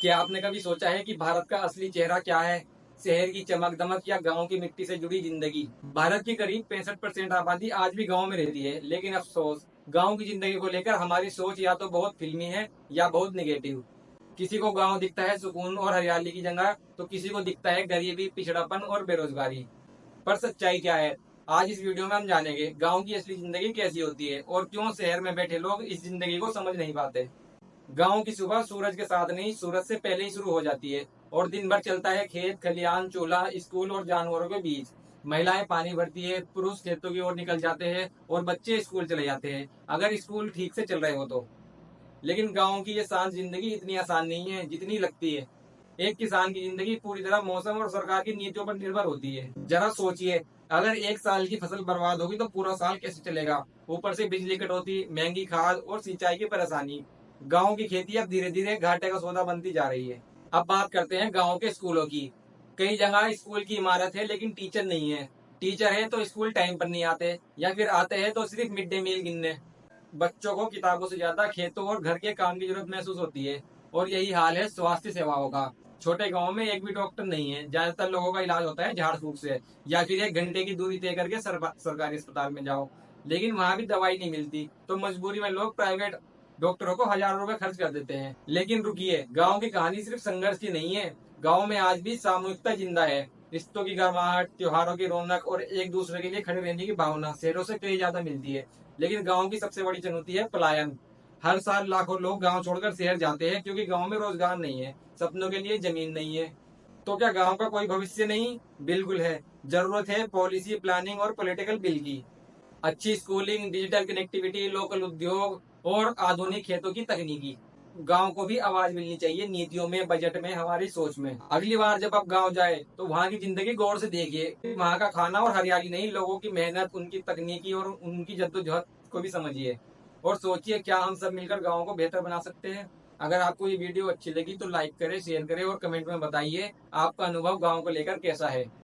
क्या आपने कभी सोचा है कि भारत का असली चेहरा क्या है? शहर की चमक दमक या गांव की मिट्टी से जुड़ी जिंदगी? भारत की करीब 65% आबादी आज भी गांव में रहती है, लेकिन अफसोस, गांव की जिंदगी को लेकर हमारी सोच या तो बहुत फिल्मी है या बहुत निगेटिव। किसी को गांव दिखता है सुकून और हरियाली की जगह, तो किसी को दिखता है गरीबी, पिछड़ापन और बेरोजगारी। पर सच्चाई क्या है? आज इस वीडियो में हम जानेंगे गांव की असली जिंदगी कैसी होती है और क्यों शहर में बैठे लोग इस जिंदगी को समझ नहीं पाते। गांव की सुबह सूरज के साथ नहीं, सूरज से पहले ही शुरू हो जाती है और दिन भर चलता है खेत खलियान, चूल्हा, स्कूल और जानवरों के बीच। महिलाएं पानी भरती है, पुरुष खेतों की ओर निकल जाते हैं और बच्चे स्कूल चले जाते हैं, अगर स्कूल ठीक से चल रहे हो तो। लेकिन गांव की ये शांत जिंदगी इतनी आसान नहीं है जितनी लगती है। एक किसान की जिंदगी पूरी तरह मौसम और सरकार की नीतियों पर निर्भर होती है। जरा सोचिए, अगर एक साल की फसल बर्बाद होगी तो पूरा साल कैसे चलेगा? ऊपर से बिजली कटौती, महंगी खाद और सिंचाई की परेशानी। गांव की खेती अब धीरे धीरे घाटे का सौदा बनती जा रही है। अब बात करते हैं गांव के स्कूलों की। कई जगह स्कूल की इमारत है लेकिन टीचर नहीं है। टीचर है तो स्कूल टाइम पर नहीं आते, या फिर आते हैं तो सिर्फ मिड डे मील गिनने। बच्चों को किताबों से ज्यादा खेतों और घर के काम की जरूरत महसूस होती है। और यही हाल है स्वास्थ्य सेवाओं का। छोटे गांव में एक भी डॉक्टर नहीं है, ज्यादातर लोगों का इलाज होता है झाड़ फूक से, या फिर 1 घंटे की दूरी तय करके सरकारी अस्पताल में जाओ। लेकिन वहां भी दवाई नहीं मिलती, तो मजबूरी में लोग प्राइवेट डॉक्टरों को हजारों रुपए खर्च कर देते हैं। लेकिन रुकिए, गांव की कहानी सिर्फ संघर्ष की नहीं है। गांव में आज भी सामूहिकता जिंदा है। रिश्तों की गर्माहट, त्योहारों की रौनक और एक दूसरे के लिए खड़े रहने की भावना शहरों से कहीं ज्यादा मिलती है। लेकिन गांव की सबसे बड़ी चुनौती है पलायन। हर साल लाखों लोग गांव छोड़कर शहर जाते हैं क्योंकि गांव में रोजगार नहीं है, सपनों के लिए जमीन नहीं है। तो क्या गांव का कोई भविष्य नहीं? बिल्कुल है। जरूरत है पॉलिसी, प्लानिंग और पॉलिटिकल बिल की। अच्छी स्कूलिंग, डिजिटल कनेक्टिविटी, लोकल उद्योग और आधुनिक खेतों की तकनीकी। गांव को भी आवाज मिलनी चाहिए नीतियों में, बजट में, हमारी सोच में। अगली बार जब आप गांव जाए तो वहां की जिंदगी गौर से देखिए। वहां का खाना और हरियाली नहीं, लोगों की मेहनत, उनकी तकनीकी और उनकी जद्दोजहद को भी समझिए। और सोचिए, क्या हम सब मिलकर गाँव को बेहतर बना सकते हैं? अगर आपको ये वीडियो अच्छी लगी तो लाइक करें, शेयर करें और कमेंट में बताइए आपका अनुभव गाँव को लेकर कैसा है।